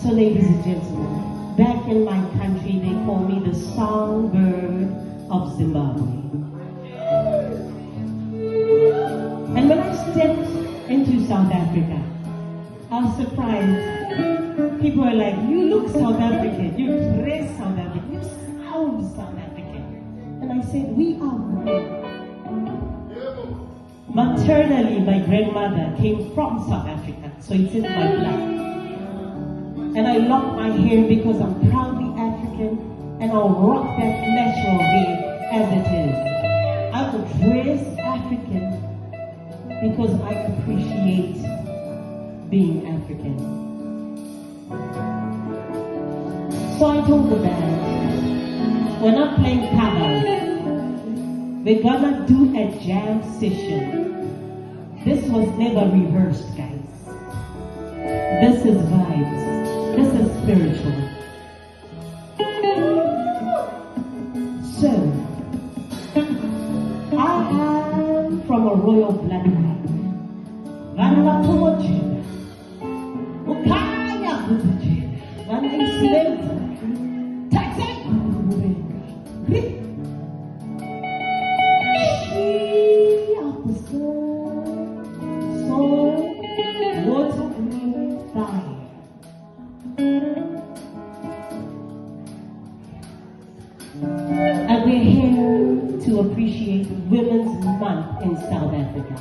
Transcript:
So, ladies and gentlemen, back in my country, they call me the songbird of Zimbabwe. And when I stepped into South Africa, I was surprised. People were like, you look South African, you dress South African, you sound South African. And I said, we are one. Maternally, my grandmother came from South Africa, so it's in my blood. And I lock my hair because I'm proudly African, and I'll rock that natural hair as it is. I will dress African because I appreciate being African. So I told the band, we're not playing covers. We're gonna do a jam session. This was never rehearsed, guys. This is vibes. This is spiritual. So, I am from a royal bloodline. Vanilla Pomojina. Ukaya Kutajina. Vanilla Slave. Taxi. She of the soul, water, fire. And we're here to appreciate Women's Month in South Africa.